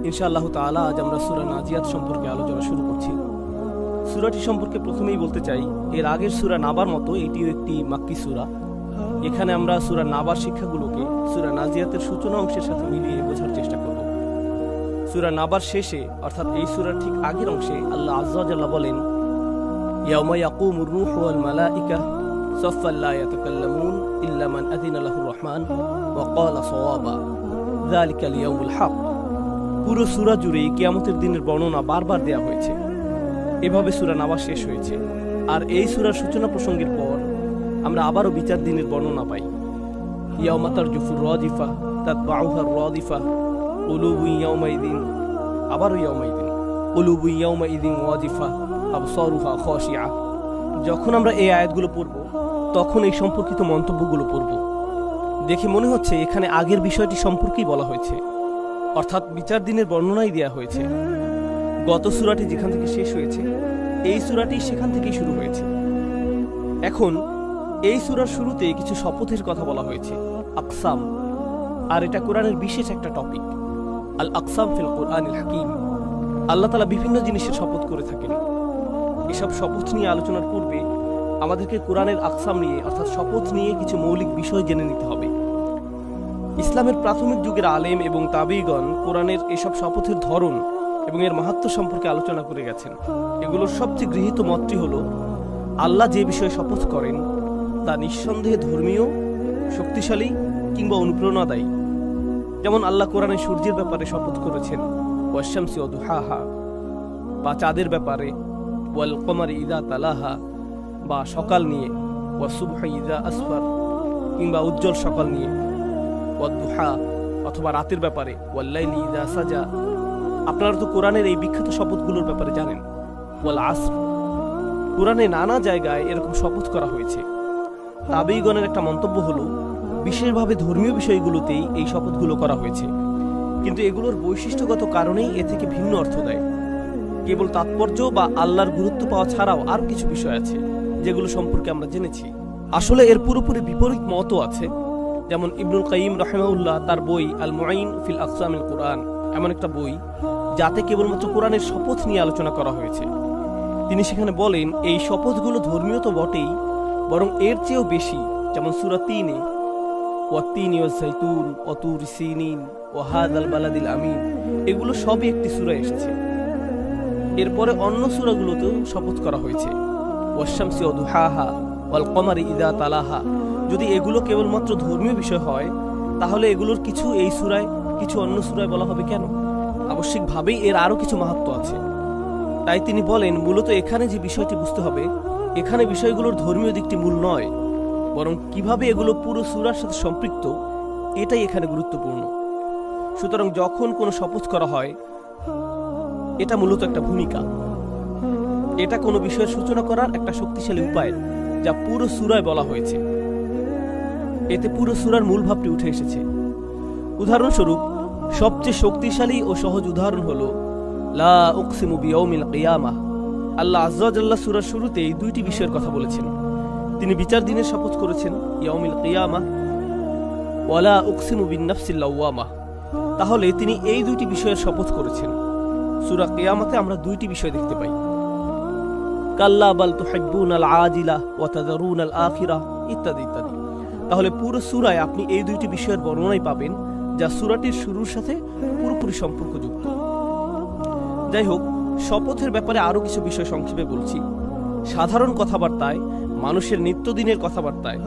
ইনশাআল্লাহ তাআলা আজ আমরা সূরা নাজিয়াত সম্পর্কে আলোচনা শুরু করছি। সূরাটি সম্পর্কে প্রথমেই বলতে চাই, এর আগের সূরা নাবার মতো এটিও একটি মাক্কি সূরা। এখানে আমরা সূরা নাবার শিক্ষাগুলোকে সূরা নাজিয়াতের সূচনা অংশের সাথে মিলিয়ে বোঝার চেষ্টা করব। সূরা নাবার শেষে অর্থাৎ এই সূরার ঠিক আগের অংশে আল্লাহ আযজা ওয়া জাল্লা বলেন, ইয়াউমা ইয়াকুমুর রূহু ওয়াল মালাইকা সাফফান লা ইয়াতাকাল্লামুন ইল্লা মান আযিনা লাহুর রহমান ওয়া ক্বালা সাওয়াবা যালিকাল ইয়াউমুল হক। পুরো সূরা জুড়ে কিয়ামতের দিনের বর্ণনা বারবার দেয়া হয়েছে। এভাবে সূরা নাবা শেষ হয়েছে। আর এই সূরার সূচনা প্রসঙ্গের পর আমরা আবারও বিচার দিনের বর্ণনা পাই। ইয়াউমা তারজুফুর রাজিফা তাতবাউহার রাদিফা কুলুবু ইয়াউমাইদিন, আবারও ইয়াউমাইদিন কুলুবু ইয়াউমাইদিন ওয়াজিফা আবসারুহা খাশিআ। যখন আমরা এই আয়াতগুলো পড়ব তখন এই সম্পর্কিত মন্তব্যগুলো পড়ব। দেখে মনে হচ্ছে এখানে আগের বিষয়টি সম্পর্কেই বলা হয়েছে, অর্থাৎ বিচার দিনের বর্ণনাই দেয়া হয়েছে। গত সূরাটি যেখান থেকে শেষ হয়েছে এই সূরাটি সেখান থেকেই শুরু হয়েছে। এখন এই সূরার শুরুতে কিছু শপথের কথা বলা হয়েছে, আকসাম। আর এটা কোরআনের বিশেষ একটা টপিক, আল আকসাম ফিল কুরআনিল হাকিম। আল্লাহ তাআলা বিভিন্ন জিনিসের শপথ করে থাকেন। এসব শপথ নিয়ে আলোচনার পূর্বে আমাদেরকে কোরআনের আকসাম নিয়ে অর্থাৎ শপথ নিয়ে কিছু মৌলিক বিষয় জেনে নিতে হবে। ইসলামের প্রাথমিক যুগের আলেম এবং তাবেঈগণ কোরআনের এসব শপথের ধরন এবং এর মাহাত্ম্য সম্পর্কে আলোচনা করে গেছেন। এগুলোর সবচেয়ে গৃহীত মতটি হল, আল্লাহ যে বিষয়ে শপথ করেন তা নিঃসন্দেহে ধর্মীয়, শক্তিশালী কিংবা অনুপ্রেরণাদায়ী। যেমন আল্লাহ কোরআনে সূর্যের ব্যাপারে শপথ করেছেন, ওয়াশ-শামসি ওয়া দুহাহা, বা চাঁদের ব্যাপারে, ওয়াল কমারি ইযা তালাহা, বা সকাল নিয়ে, ওয়া সুবহি ইযা আসফার, কিংবা উজ্জ্বল সকাল নিয়ে, ওয়া দুহা, অথবা রাতের ব্যাপারে, ওয়াল লাইলি ইযা সাজা। আপনারা তো কোরআনের এই বিখ্যাত শপথগুলোর ব্যাপারে জানেন। ওয়াল আসর। কোরআনে নানা জায়গায় এরকম শপথ করা হয়েছে। তাবেঈগণের একটা মন্তব্য হলো, বিশেষভাবে ধর্মীয় বিষয়গুলোতেই এই শপথগুলো করা হয়েছে, কিন্তু এগুলোর বৈশিষ্ট্যগত কারণেই এ থেকে ভিন্ন অর্থ দেয়। কেবল তাৎপর্য বা আল্লাহর গুরুত্ব পাওয়া ছাড়াও আরও কিছু বিষয় আছে যেগুলো সম্পর্কে আমরা জেনেছি। আসলে এর পুরোপুরি বিপরীত মতও আছে। যেমন ইবনুল কাইয়িম রাহিমাহুল্লাহ তার বই আল মুঈন ফিল আকসামিল কুরআন, এমন একটা বই যাতে কেবলমাত্র কোরআনের শপথ নিয়ে আলোচনা করা হয়েছে। তিনি সেখানে বলেন, এই শপথগুলো ধর্মীয় তো বটেই, বরং এর চেয়েও বেশি। যেমন সূরা ৩-এ ওয়াত-তিনি ওয়াজ-যাইতুন ওয়া তুরি সিনিন ওয়া হাযাল বালাদিল আমিন, এগুলো সবই একটি সূরায় এসেছে। এরপরে অন্য সূরাগুলোতেও শপথ করা হয়েছে, ওয়াশ-শামসি ওয়া দুহাহা ওয়াল কমারি ইযা তালাহা। যদি এগুলো কেবলমাত্র ধর্মীয় বিষয় হয় তাহলে এগুলোর কিছু এই সূরায় কিছু অন্য সূরায় বলা হবে কেন? আবশ্যিকভাবেই এর আরও কিছু মাহাত্ম্য আছে। তাই তিনি বলেন, মূলত এখানে যে বিষয়টি বুঝতে হবে, এখানে বিষয়গুলোর ধর্মীয় দিকটি মূল নয়, বরং কিভাবে এগুলো পুরো সূরার সাথে সম্পৃক্ত এটাই এখানে গুরুত্বপূর্ণ। সুতরাং যখন কোনো শপথ করা হয় এটা মূলত একটা ভূমিকা, এটা কোনো বিষয়ের সূচনা করার একটা শক্তিশালী উপায় যা পুরো সূরায় বলা হয়েছে। এতে পুরো সূরার মূল ভাবটি উঠে এসেছে। উদাহরণস্বরূপ সবচেয়ে শক্তিশালী ও সহজ উদাহরণ হলো লা উকসিমু বিয়াউমিল কিয়ামাহ। আল্লাহ আযজা ওয়া জাল্লা সূরার শুরুতেই দুইটি বিষয়ের কথা বলেছেন। তিনি বিচার দিনের শপথ করেছেন ইয়াউমিল কিয়ামাহ, ওয়া লা উকসিমু বিন-নাফসিল লাওয়ামাহ। তাহলে তিনি এই দুইটি বিষয়ের শপথ করেছেন। সূরা কিয়ামতে আমরা দুইটি বিষয় দেখতে পাই, কাল্লা বাল তুহিব্বুনাল আজিলা ওয়া তাযারুনাল আখিরাহ ইত্যাদি ইত্যাদি। তাহলে পুরো সূরায় আপনি এই দুইটি বিষয়ের বর্ণনাই পাবেন যা সূরাটির শুরুর সাথে পুরোপুরি সম্পর্কযুক্ত। যাই হোক, শপথের ব্যাপারে আরও কিছু বিষয় সংক্ষেপে বলছি। সাধারণ কথাবার্তায়, মানুষের নিত্যদিনের কথাবার্তায়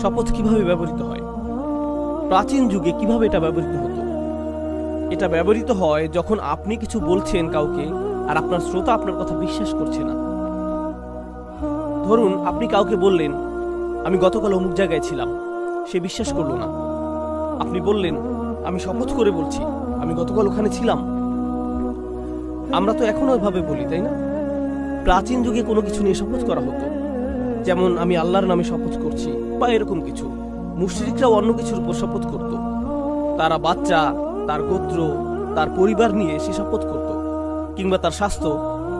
শপথ কিভাবে ব্যবহৃত হয়, প্রাচীন যুগে কিভাবে এটা ব্যবহৃত হতো। এটা ব্যবহৃত হয় যখন আপনি কিছু বলছেন কাউকে আর আপনার শ্রোতা আপনার কথা বিশ্বাস করছে না। ধরুন আপনি কাউকে বললেন, আমি গতকাল অমুক জায়গায় ছিলাম, সে বিশ্বাস করলো না। আপনি বললেন, আমি শপথ করে বলছি আমি গতকাল ওখানে ছিলাম। আমরা তো এখনো এভাবে বলি, তাই না? প্রাচীন যুগে কোনো কিছু নিয়ে শপথ করা হতো, যেমন আমি আল্লাহর নামে শপথ করছি বা এরকম কিছু। মুশরিকরাও অন্য কিছুর উপর শপথ করত। তারা বাচ্চা, তার গোত্র, তার পরিবার নিয়ে সে শপথ করত, কিংবা তার স্বাস্থ্য,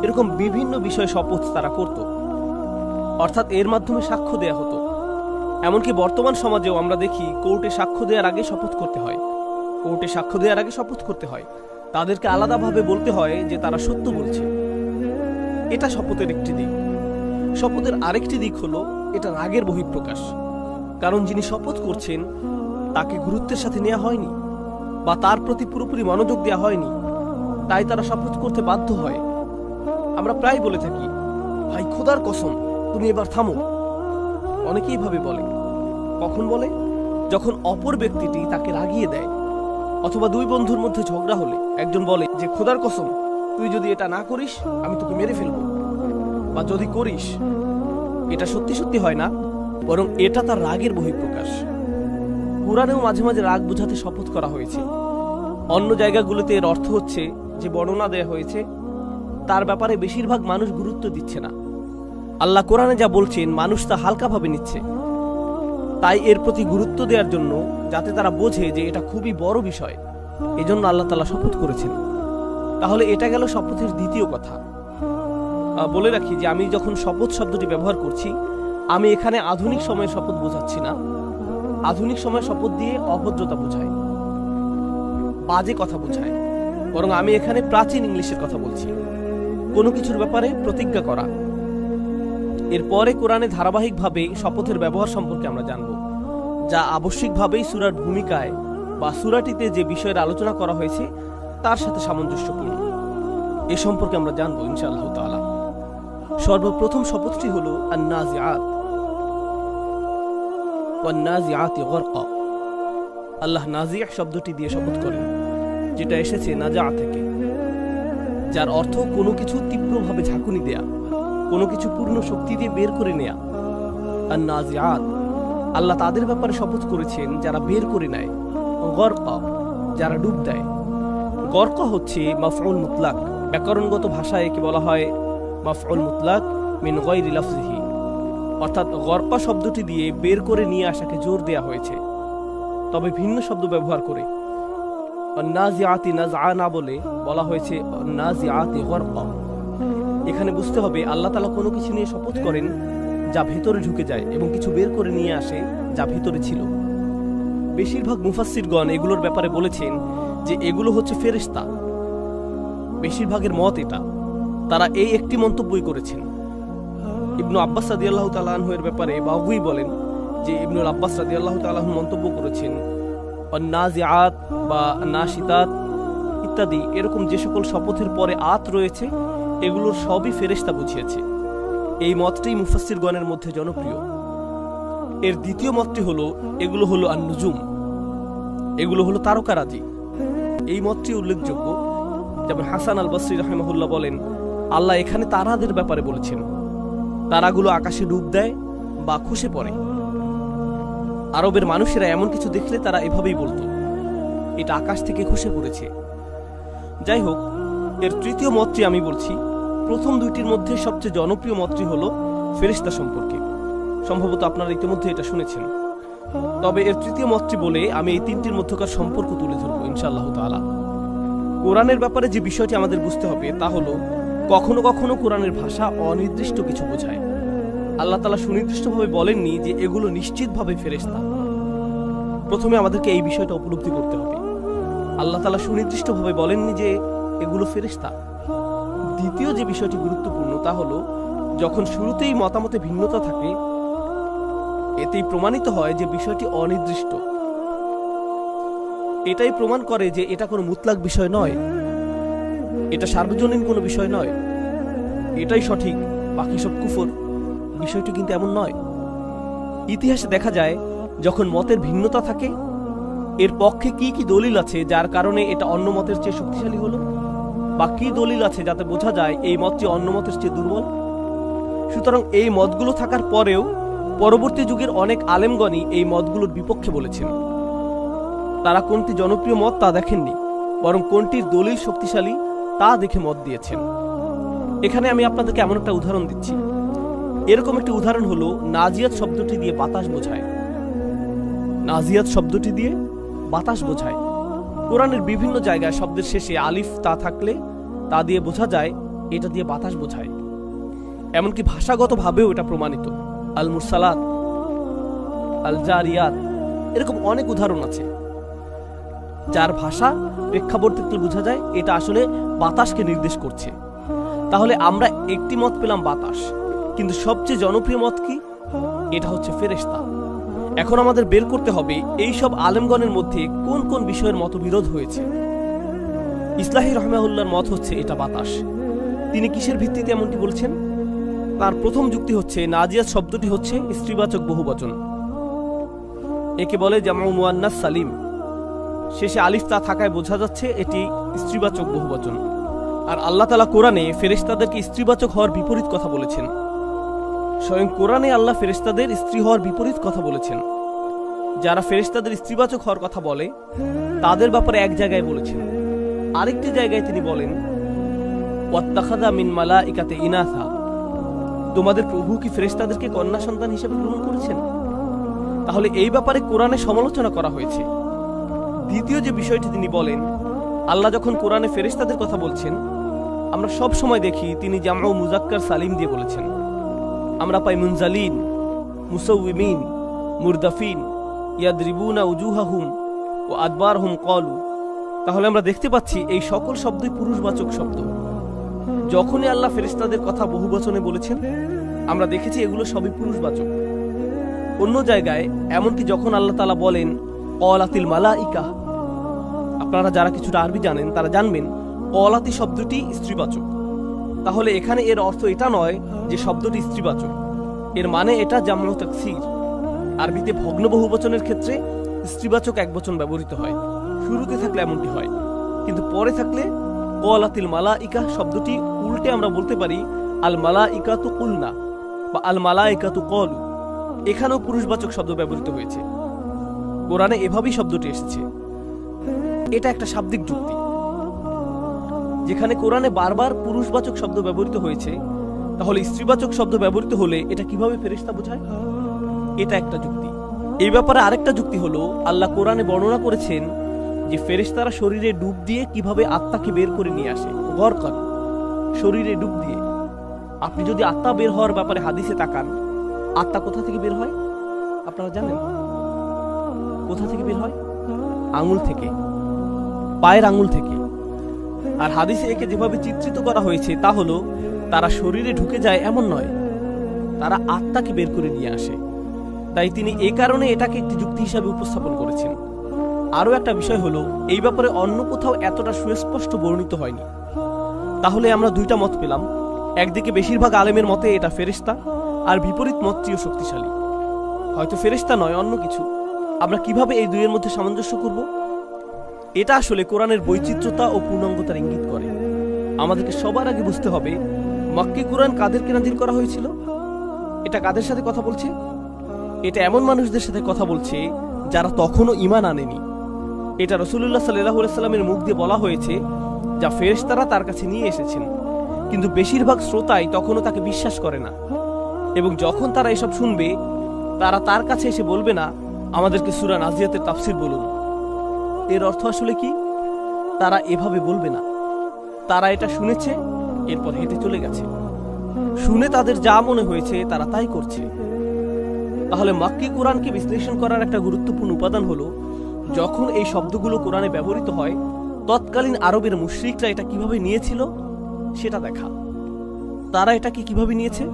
এরকম বিভিন্ন বিষয়ে শপথ তারা করত। অর্থাৎ এর মাধ্যমে সাক্ষ্য দেয়া হতো। এমনকি বর্তমান সমাজেও আমরা দেখি কোর্টে সাক্ষ্য দেওয়ার আগে শপথ করতে হয়। তাদেরকে আলাদাভাবে বলতে হয় যে তারা সত্য বলছে। এটা শপথের একটি দিক। শপথের আরেকটি দিক হলো এটা রাগের বহিঃপ্রকাশ। কারণ যিনি শপথ করছেন তাকে গুরুত্বের সাথে নেওয়া হয়নি বা তার প্রতি পুরোপুরি মনোযোগ দেওয়া হয়নি, তাই তারা শপথ করতে বাধ্য হয়। আমরা প্রায় বলে থাকি, ভাই খোদার কসম তুমি এবার থামো। অনেকেই ভাবে বলে। কখন বলে? যখন অপর ব্যক্তিটি তাকে রাগিয়ে দেয়, অথবা দুই বন্ধুর মধ্যে ঝগড়া হলে একজন বলে যে খোদার কসম তুই যদি এটা না করিস আমি তোকে মেরে ফেলবো, বা যদি করিস। এটা সত্যি সত্যি হয় না, বরং এটা তার রাগের বহিঃপ্রকাশ। কুরআনেও মাঝে মাঝে রাগ বোঝাতে শপথ করা হয়েছে। অন্য জায়গাগুলোতে এর অর্থ হচ্ছে যে বর্ণনা দেয়া হয়েছে তার ব্যাপারে বেশিরভাগ মানুষ গুরুত্ব দিচ্ছে না। আল্লাহ কোরআনে যা বলছেন মানুষ তা হালকাভাবে নিচ্ছে, তাই এর প্রতি গুরুত্ব দেওয়ার জন্য, যাতে তারা বোঝে যে এটা খুবই বড় বিষয়, এজন্য আল্লাহ তাআলা শপথ করেছেন। তাহলে এটা গেল শপথের দ্বিতীয় কথা। বলে রাখি যে আমি যখন শপথ শব্দটি ব্যবহার করছি, আমি এখানে আধুনিক সময়ের শপথ বোঝাচ্ছি না। আধুনিক সময়ের শপথ দিয়ে অভদ্রতা বোঝায়, বাজে কথা বোঝায়, বরং আমি এখানে প্রাচীন ইংলিশের কথা বলছি। কোনো কিছুর ব্যাপারে প্রতিজ্ঞা করা। এরপরে কোরআনে ধারাবাহিকভাবে শপথের ব্যবহার সম্পর্কে আমরা জানব, যা আবশ্যিকভাবেই সূরার ভূমিকায় বা সূরাটিতে যে বিষয়ের আলোচনা করা হয়েছে তার সাথে সামঞ্জস্যপূর্ণ। এ সম্পর্কে আমরা জানব ইনশাআল্লাহ তাআলা। সর্বপ্রথম শপথটি হলো আন-নাজিআত ওয়ান-নাজিআতি গরকা। আল্লাহ নাজিআ শব্দটি দিয়ে শপথ করেন, যেটা এসেছে নাজা থেকে, যার অর্থ কোনো কিছু তীব্রভাবে ঝাঁকুনি দেয়া, কোনো কিছু পূর্ণ শক্তি দিয়ে বের করে নেয়া। আন-নাজিআত, আল্লাহ তাদের ব্যাপারে শপথ করেছেন যারা বের করে নেয়। গরকা, যারা ডুব দেয়। গরকা হচ্ছে মাফউল মুতলাক। ব্যাকরণগত ভাষায় একে বলা হয় মাফউল মুতলাক মিন গায়রি লাফজিহি, অর্থাৎ গরকা শব্দটি দিয়ে বের করে নিয়ে আসাকে জোর দেয়া হয়েছে, তবে ভিন্ন শব্দ ব্যবহার করে। আন-নাজিআতি নাজআ না বলে বলা হয়েছে আন-নাজিআতি গরকা। এখানে বুঝতে হবে আল্লাহ তাআলা কোনো কিছু নিয়ে শপথ করেন যা ভেতরে ঢুকে যায় এবং কিছু বের করে নিয়ে আসে যা ভেতরে ছিল। বেশিরভাগ মুফাসসিরগণ এগুলোর ব্যাপারে বলেছেন যে এগুলো হচ্ছে ফেরেশতা। বেশিরভাগের মত এটা, তারা এই একটি মন্তব্যই করেছেন। ইবনু আব্বাস রাদিয়াল্লাহু তাআলা আনহু এর ব্যাপারে বাগুই বলেন যে ইবনুল আব্বাস রাদিয়াল্লাহু তাআলা আনহু মন্তব্য করেছেন আন-নাজিআত বা নাশিতাত ইত্যাদি এরকম যে সকল শপথের পরে আত রয়েছে এগুলোর সবই ফেরেশতা বুঝিয়েছে। এই মতটাই মুফাসসিরগণের মধ্যে জনপ্রিয়। এর দ্বিতীয় মতটি হলো এগুলো হলো আন-নুজুম, এগুলো হলো তারকারাজি। এই মতটি উল্লেখযোগ্য। যেমন হাসান আল বসরি রাহিমাহুল্লাহ বলেন, আল্লাহ এখানে তারাদের ব্যাপারে বলেছেন, তারাগুলো আকাশে ডুব দেয় বা খসে পড়ে। আরবের মানুষেরা এমন কিছু দেখলে তারা এভাবেই বলতো, এটা আকাশ থেকে খসে পড়েছে। যাই হোক, এর তৃতীয় মতটি আমি বলছি। প্রথম দুইটির মধ্যে সবচেয়ে জনপ্রিয় মতটি হলো ফেরেশতা সম্পর্কে। সম্ভবত আপনারা ইতিমধ্যে এটা শুনেছেন। তবে এর তৃতীয় মতটি বলে আমি এই তিনটির মধ্যকার সম্পর্ক তুলে ধরবো ইনশাআল্লাহ তাআলা। কোরআনের ব্যাপারে যে বিষয়টি আমাদের বুঝতে হবে তা হলো, কখনো কখনো কোরআনের ভাষা অনির্দিষ্ট কিছু বোঝায়। আল্লাহ তাআলা সুনির্দিষ্টভাবে বলেননি যে এগুলো নিশ্চিতভাবে ফেরেশতা। প্রথমে আমাদেরকে এই বিষয়টা উপলব্ধি করতে হবে। আল্লাহ তাআলা সুনির্দিষ্টভাবে বলেননি যে এগুলো ফেরেশতা। দ্বিতীয় যে বিষয়টি গুরুত্বপূর্ণ তা হলো, যখন শুরুতেই মতামতে ভিন্নতা থাকে এতেই প্রমাণিত হয় যে বিষয়টি অনির্দিষ্ট। এটাই প্রমাণ করে যে এটা কোনো মুতলাক বিষয় নয়, এটা সার্বজনীন কোনো বিষয় নয়। এটাই সঠিক, বাকি সব কুফর। বিষয়টি কিন্তু এমন নয়। ইতিহাসে দেখা যায় যখন মতের ভিন্নতা থাকে এর পক্ষে কি কি দলিল আছে যার কারণে এটা অন্য মতের চেয়ে শক্তিশালী হলো, বা কি দলিল আছে যাতে বোঝা যায় এই মতটি অন্য মতের চেয়ে দুর্বল। সুতরাং এই মতগুলো থাকার পরেও পরবর্তী যুগের অনেক আলেমগণই এই মতগুলোর বিপক্ষে বলেছেন। তারা কোনটি জনপ্রিয় মত তা দেখেননি, বরং কোনটির দলিল শক্তিশালী তা দেখে মত দিয়েছেন। এখানে আমি আপনাদেরকে এমন একটা উদাহরণ দিচ্ছি। এরকম একটি উদাহরণ হলো নাজিয়াত শব্দটি দিয়ে বাতাস বোঝায়। নাজিয়াত শব্দটি দিয়ে বাতাস বোঝায়। কোরআনের বিভিন্ন জায়গায় শব্দের শেষে আলিফ তা থাকলে তা দিয়ে বোঝা যায় এটা দিয়ে বাতাস বোঝায়। এমনকি ভাষাগতভাবেও এটা প্রমাণিত। আল মুরসালাত, আল জারিয়াত, এরকম অনেক উদাহরণ আছে। যার ভাষা প্রেক্ষাপট থেকে বোঝা যায় এটা আসলে বাতাসকে নির্দেশ করছে। তাহলে আমরা একটি মত পেলাম বাতাস, কিন্তু সবচেয়ে জনপ্রিয় মত কি? এটা হচ্ছে ফেরেশতা। এখন আমাদের বের করতে হবে এই সব আলেমগণের মধ্যে কোন কোন বিষয়ের মতবিরোধ হয়েছে। ইসলাহি রহমাহুল্লাহর মত হচ্ছে এটা বাতাস। তিনি কিসের ভিত্তিতে এমনটি বলছেন? তার প্রথম যুক্তি হচ্ছে নাজিয়াত শব্দটি হচ্ছে স্ত্রীবাচক বহুবচন, একে বলে জামউ মুয়ান্নাস সালিম। শেষে আলিফ তা থাকায় বোঝা যাচ্ছে এটি স্ত্রীবাচক বহুবচন। আর আল্লাহ তাআলা কোরআনে ফেরেশতাদেরকে স্ত্রীবাচক হওয়ার বিপরীত কথা বলেছেন। স্বয়ং কোরআনে আল্লাহ ফেরেশতাদের স্ত্রী হওয়ার বিপরীত কথা বলেছেন। যারা ফেরেশতাদের স্ত্রীবাচক হওয়ার কথা বলে তাদের ব্যাপারে এক জায়গায় বলেছেন, আরেকটি জায়গায় তিনি বলেন ওয়াত্তাখাযা মিন মালাইকাতি ইনাসা, তোমাদের প্রভু কি ফেরেশতাদেরকে কন্যা সন্তান হিসেবে গ্রহণ করেছেন? তাহলে এই ব্যাপারে কোরআনে সমালোচনা করা হয়েছে। দ্বিতীয় যে বিষয়টি তিনি বলেন, আল্লাহ যখন কোরআনে ফেরেশতাদের কথা বলছেন আমরা সব সময় দেখি তিনি জামউ মুযাক্কার সালিম দিয়ে বলেছেন। আমরা পাই মুনজালিন, মুসাউউমিন, মুরদাফিন, ইয়াদরিবুনা উজুহাহুম ওয়া আদবারহুম ক্বালু। তাহলে আমরা দেখতে পাচ্ছি এই সকল শব্দই পুরুষবাচক শব্দ। যখনই আল্লাহ ফেরেশতাদের কথা বহুবচনে বলেছেন আমরা দেখেছি এগুলো সবই পুরুষবাচক। অন্য জায়গায় এমনকি যখন আল্লাহ তাআলা বলেন ক্বালাতিল মালাইকা, আপনারা যারা কিছুটা আরবি জানেন তারা জানবেন ক্বালাতি শব্দটি স্ত্রীবাচক। তাহলে এখানে এর অর্থ এটা নয় যে শব্দটি স্ত্রীবাচক, এর মানে এটা জামউ তাকসীর। আরবিতে ভগ্ন বহুবচনের ক্ষেত্রে স্ত্রীবাচক একবচন ব্যবহৃত হয়। শুরুতে থাকলে এমনটি হয়, কিন্তু পরে থাকলে ক্বালাতিল মালাইকা শব্দটি উল্টে আমরা বলতে পারি আল মালাইকাতু কুলনা বা আল মালাইকাতু ক্বালু। এখানেও পুরুষবাচক শব্দ ব্যবহৃত হয়েছে। কোরআনে এভাবেই শব্দটি এসেছে। এটা একটা শাব্দিক যুক্তি। যেখানে কোরআনে বারবার পুরুষবাচক শব্দ ব্যবহৃত হয়েছে, তাহলে স্ত্রীবাচক শব্দ ব্যবহৃত হলে এটা কিভাবে ফেরেশতা বোঝায়? এটা একটা যুক্তি। এই ব্যাপারে আরেকটা যুক্তি হলো, আল্লাহ কোরআনে বর্ণনা করেছেন যে ফেরেশতারা শরীরে ডুব দিয়ে কিভাবে আত্মাকে বের করে নিয়ে আসে। গরকান, শরীরে ডুব দিয়ে। আপনি যদি আত্মা বের হওয়ার ব্যাপারে হাদিসে তাকান, আত্মা কোথা থেকে বের হয় আপনারা জানেন? কোথা থেকে বের হয়? আঙুল থেকে, পায়ের আঙুল থেকে। আর হাদিসে একে যেভাবে চিত্রিত করা হয়েছে তা হলো তারা শরীরে ঢুকে যায় এমন নয়, তারা আত্মাকে বের করে নিয়ে আসে। তাই তিনি এই কারণে এটাকে একটি যুক্তি হিসাবে উপস্থাপন করেছেন। আরও একটা বিষয় হলো এই ব্যাপারে অন্য কোথাও এতটা সুস্পষ্ট বর্ণিত হয়নি। তাহলে আমরা দুইটা মত পেলাম। একদিকে বেশিরভাগ আলেমের মতে এটা ফেরেশতা, আর বিপরীত মতটিও শক্তিশালী। হয়তো ফেরেশতা নয়, অন্য কিছু। আমরা কিভাবে এই দুইয়ের মধ্যে সামঞ্জস্য করব? এটা আসলে কোরআনের বৈচিত্র্যতা ও পূর্ণাঙ্গতার ইঙ্গিত করে। আমাদেরকে সবার আগে বুঝতে হবে মক্কি কোরআন কাদেরকে নাযিল করা হয়েছিল। এটা কাদের সাথে কথা বলছে? এটা এমন মানুষদের সাথে কথা বলছে যারা তখনও ঈমান আনেনি। এটা রাসূলুল্লাহ সাল্লাল্লাহু আলাইহি সাল্লামের মুখ দিয়ে বলা হয়েছে যা ফেরেশতারা তার কাছে নিয়ে এসেছেন, কিন্তু বেশিরভাগ শ্রোতাই তখনও তাকে বিশ্বাস করে না। এবং যখন তারা এসব শুনবে তারা তার কাছে এসে বলবে না আমাদেরকে সূরা নাজিয়াতের তাফসীর বলুন। এর অর্থ আসলে কি? তারা এভাবে বলবে না। তারা এটা শুনেছে, এরপর হেঁটে চলে গেছে। শুনে তাদের যা মনে হয়েছে তারা তাই করছে। তাহলে মক্কি কোরআনকে বিশ্লেষণ করার একটা গুরুত্বপূর্ণ উপাদান হলো যখন এই শব্দগুলো কোরআনে ব্যবহৃত হয় তৎকালীন আরবের মুশরিকরা এটা কিভাবে নিয়েছিল সেটা দেখা। তারা এটাকে কিভাবে নিয়েছে,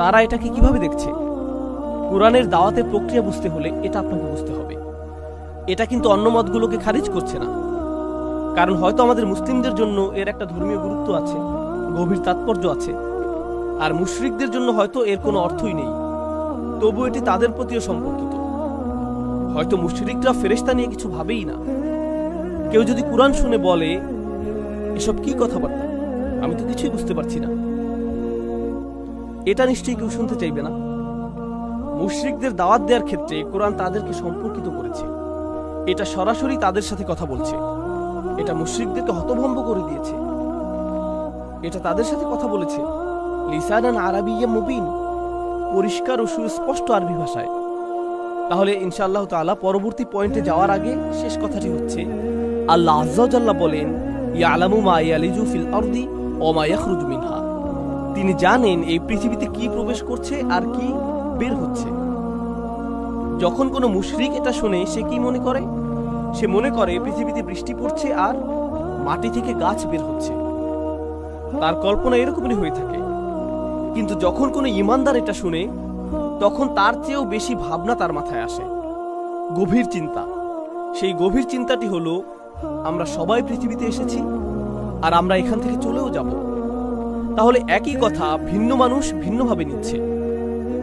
তারা এটাকে কিভাবে দেখছে। কোরআনের দাওয়াতের প্রক্রিয়া বুঝতে হলে এটা আপনাকে বুঝতে হবে। এটা কিন্তু অন্য মতগুলোকে খারিজ করছে না, কারণ হয়তো আমাদের মুসলিমদের জন্য এর একটা ধর্মীয় গুরুত্ব আছে, গভীর তাৎপর্য আছে, আর মুশরিকদের জন্য হয়তো এর কোনো অর্থই নেই। তবু এটি তাদের প্রতিও সম্পর্কিত। হয়তো মুশরিকরা ফেরেশতা নিয়ে কিছু ভাবেই না। কেউ যদি কোরআন শুনে বলে এসব কি কথাবার্তা, আমি তো কিছুই বুঝতে পারছি না, এটা নিশ্চয়ই কেউ শুনতে চাইবে না। মুশরিকদের দাওয়াত দেওয়ার ক্ষেত্রে কোরআন তাদেরকে সম্পর্কিত করেছে। এটা সরাসরি তাদের সাথে কথা বলছে। এটা মুশরিকদেরকে হতভম্ব করে দিয়েছে। এটা তাদের সাথে কথা বলেছে লিসানান আরাবিয়্যা মুবিন, পরিষ্কার ও সুস্পষ্ট আরবি ভাষায়। তাহলে ইনশাআল্লাহ তাআলা পরবর্তী পয়েন্টে যাওয়ার আগে শেষ কথাটি হচ্ছে আল্লাহ আযজা ওয়া জাল্লা বলেন ইয়ালামু মা ইয়ালিজু ফিল আরদি ওয়া মা ইয়াখরুজু মিনহা। তিনি জানেন এই পৃথিবীতে কি প্রবেশ করছে আর কি বের হচ্ছে। যখন কোনো মুশরিক এটা শুনে সে কি মনে করে? সে মনে করে পৃথিবীতে বৃষ্টি পড়ছে আর মাটি থেকে গাছ বের হচ্ছে। তার কল্পনা এরকমই হয়ে থাকে। কিন্তু যখন কোনো ইমানদার এটা শুনে, তখন তার চেয়েও বেশি ভাবনা তার মাথায় আসে, গভীর চিন্তা। সেই গভীর চিন্তাটি হলো, আমরা সবাই পৃথিবীতে এসেছি আর আমরা এখান থেকে চলেও যাব। তাহলে একই কথা ভিন্ন মানুষ ভিন্নভাবে নিচ্ছে।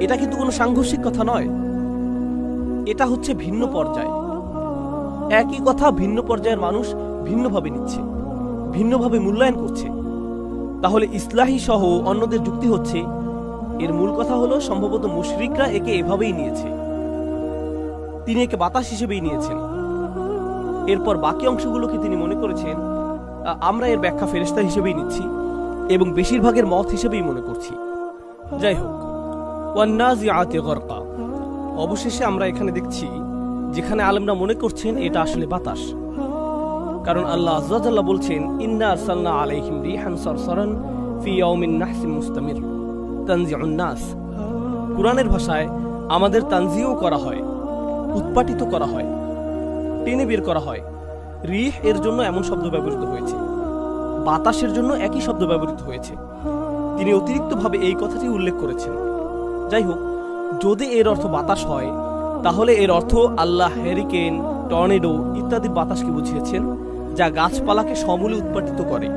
এটা কিন্তু কোনো সাংঘর্ষিক কথা নয়, এটা হচ্ছে ভিন্ন পর্যায়। একই কথা ভিন্ন পর্যায়ের মানুষ ভিন্নভাবে নিচ্ছে, ভিন্নভাবে মূল্যায়ন করছে। তাহলে ইসলাহী সহ অন্যদের যুক্তি হচ্ছে, এর মূল কথা হলো সম্ভবত মুশরিকরা একে এভাবেই নিয়েছে, তিনি একে বাতাস হিসেবেই নিয়েছেন। এরপর বাকি অংশগুলোকে তিনি মনে করেছেন আমরা এর ব্যাখ্যা ফেরেশতা হিসেবেই নিচ্ছি এবং বেশিরভাগের মত হিসেবেই মনে করছি। যাই হোক, ওয়ান্নাজিআতি গরকা, অবশেষে আমরা এখানে দেখছি যেখানে আলেমরা মনে করছেন এটা আসলে বাতাস। কারণ আল্লাহ আযজা ওয়া জাল্লা বলছেন, ইন্না আরসালনা আলাইহিম রিহান সারসারান ফি ইয়াউমিন নাহসিন মুস্তামির তানজিউন নাস। কুরআনের ভাষায় আমাদের তানজিও করা হয়, উৎপাটিত করা হয়, টেনে বের করা হয়। রিহ এর জন্য এমন শব্দ ব্যবহৃত হয়েছে, বাতাসের জন্য একই শব্দ ব্যবহৃত হয়েছে। তিনি অতিরিক্তভাবে এই কথাটি উল্লেখ করেছেন। যাই হোক, যদি এর অর্থ বাতাস হয়, তাহলে এর অর্থ আল্লাহ হ্যারিকেন, টর্নেডো ইত্যাদি বাতাসকে বুঝিয়েছেন, যা গাছপালাকে সমূলে উৎপাটিত করে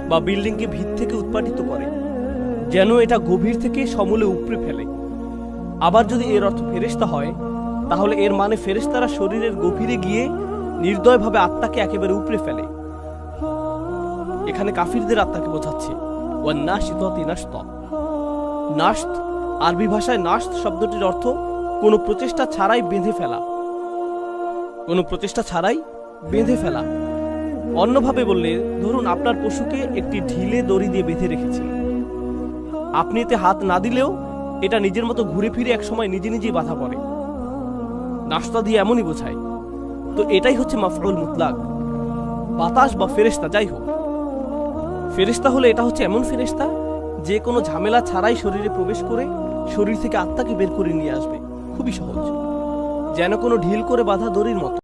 বা বিল্ডিংকে ভিত থেকে উৎপাটিত করে, যেন এটা গভীর থেকে সমূলে উপড়ে ফেলে। আবার যদি এর অর্থ ফেরেশতা হয়, তাহলে এর মানে ফেরেশতারা শরীরের গভীরে গিয়ে নির্দয়ভাবে আত্মাকে একেবারে উপড়ে ফেলে। এখানে কাফিরদের আত্মাকে বোঝাচ্ছে। ওয়ান্নাশিতাতি নাশতা। নাশত আরবি ভাষায় নাশত শব্দটির অর্থ কোনো প্রচেষ্টা ছাড়াই বেঁধে ফেলা, কোনো প্রচেষ্টা ছাড়াই বেঁধে ফেলা। অন্যভাবে বললে, ধরুন আপনার পশুকে একটি ঢিলে দড়ি দিয়ে বেঁধে রেখেছেন, আপনি এতে হাত না দিলেও এটা নিজের মতো ঘুরে ফিরে এক সময় নিজে নিজেই বাধা পড়ে। নাশতা দিয়ে এমনই বোঝায়। তো এটাই হচ্ছে মাফউল মুতলাক, বাতাস বা ফেরেশতা। যাই হোক, ফেরেশতা হলে এটা হচ্ছে এমন ফেরেশতা যে কোনো ঝামেলা ছাড়াই শরীরে প্রবেশ করে শরীর থেকে আত্মাকে বের করে নিয়ে আসবে, খুবই সহজ, যেন কোনো ঢিল করে বাঁধা দড়ির মতো।